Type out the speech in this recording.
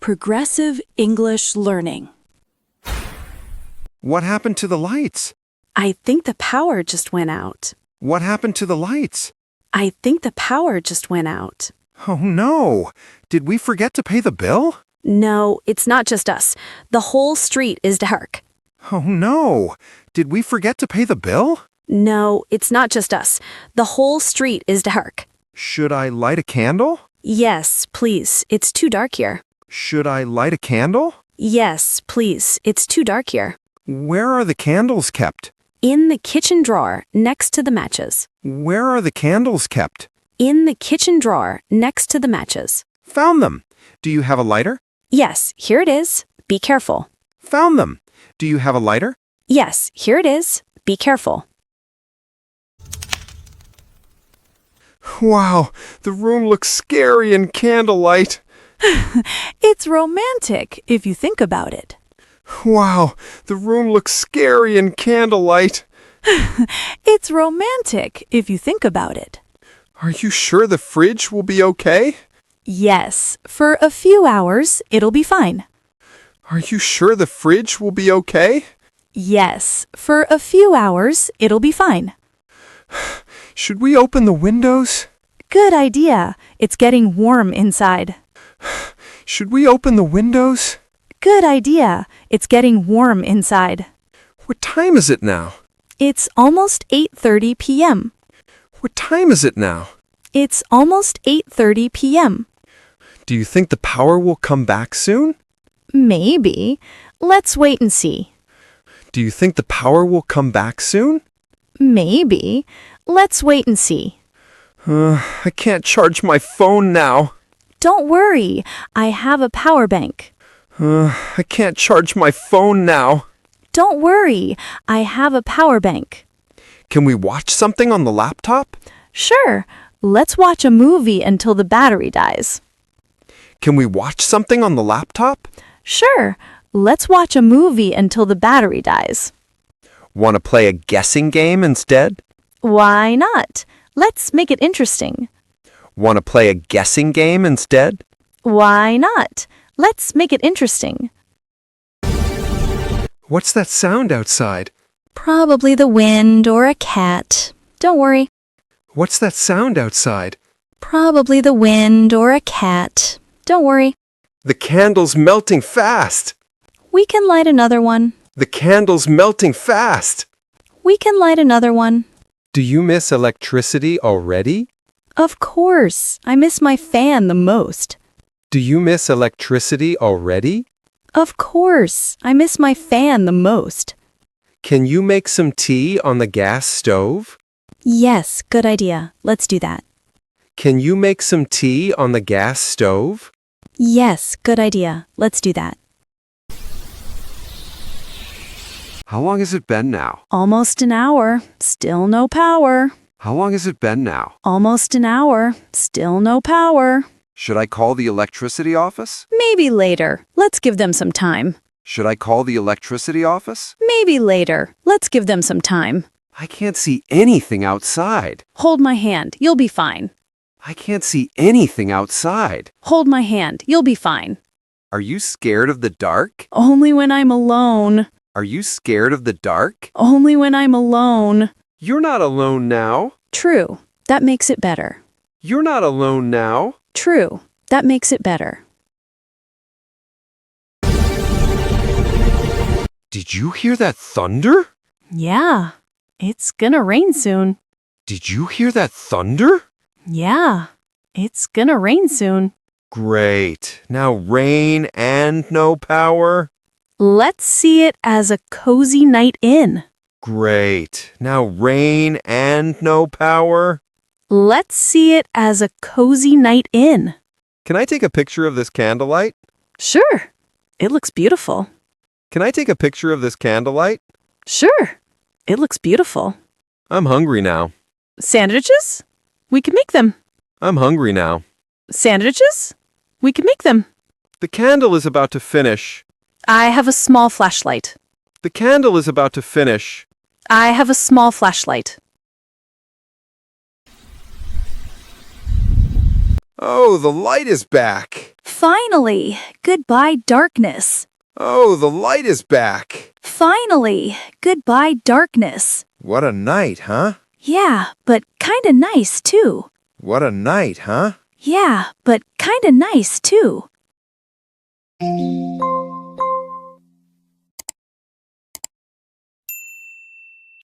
Progressive English Learning. What happened to the lights? I think the power just went out. What happened to the lights? I think the power just went out. Oh no! Did we forget to pay the bill? No, it's not just us. The whole street is dark. Oh no! Did we forget to pay the bill? No, it's not just us. The whole street is dark. Should I light a candle? Yes, please. It's too dark here. Should I light a candle? Yes, please. It's too dark here. Where are the candles kept? In the kitchen drawer next to the matches. Where are the candles kept? In the kitchen drawer next to the matches. Found them. Do you have a lighter? Yes, here it is. Be careful. Found them. Do you have a lighter? Yes, here it is. Be careful. Wow, the room looks scary in candlelight. It's romantic if you think about it. Wow, the room looks scary in candlelight. It's romantic if you think about it. Are you sure the fridge will be okay? Yes, for a few hours, it'll be fine. Are you sure the fridge will be okay? Yes, for a few hours, it'll be fine. Should we open the windows? Good idea. It's getting warm inside. Should we open the windows? Good idea. It's getting warm inside. What time is it now? It's almost 8:30 p.m. What time is it now? It's almost 8:30 p.m. Do you think the power will come back soon? Maybe. Let's wait and see. Do you think the power will come back soon? Maybe. Let's wait and see. I can't charge my phone now. Don't worry. I have a power bank. I can't charge my phone now. Don't worry. I have a power bank. Can we watch something on the laptop? Sure. Let's watch a movie until the battery dies. Can we watch something on the laptop? Sure. Let's watch a movie until the battery dies. Want to play a guessing game instead? Why not? Let's make it interesting. Want to play a guessing game instead? Why not? Let's make it interesting. What's that sound outside? Probably the wind or a cat. Don't worry. What's that sound outside? Probably the wind or a cat. Don't worry. The candle's melting fast. We can light another one. The candle's melting fast. We can light another one. Do you miss electricity already? Of course. I miss my fan the most. Do you miss electricity already? Of course. I miss my fan the most. Can you make some tea on the gas stove? Yes, good idea. Let's do that. Can you make some tea on the gas stove? Yes, good idea. Let's do that. How long has it been now? Almost an hour. Still no power. How long has it been now? Almost an hour. Still no power. Should I call the electricity office? Maybe later. Let's give them some time. Should I call the electricity office? Maybe later. Let's give them some time. I can't see anything outside. Hold my hand. You'll be fine. I can't see anything outside. Hold my hand. You'll be fine. Are you scared of the dark? Only when I'm alone. Are you scared of the dark? Only when I'm alone. You're not alone now. True. That makes it better. You're not alone now. True. That makes it better. Did you hear that thunder? Yeah. It's gonna rain soon. Did you hear that thunder? Yeah. It's gonna rain soon. Great. Now rain and no power? Let's see it as a cozy night in. Great. Now rain and no power? Let's see it as a cozy night in. Can I take a picture of this candlelight? Sure. It looks beautiful. Can I take a picture of this candlelight? Sure. It looks beautiful. I'm hungry now. Sandwiches? We can make them. I'm hungry now. Sandwiches? We can make them. The candle is about to finish. I have a small flashlight. The candle is about to finish. I have a small flashlight. Oh, the light is back. Finally, goodbye darkness. Oh, the light is back. Finally, goodbye darkness. What a night, huh? Yeah, but kinda nice too. What a night, huh? Yeah, but kinda nice too.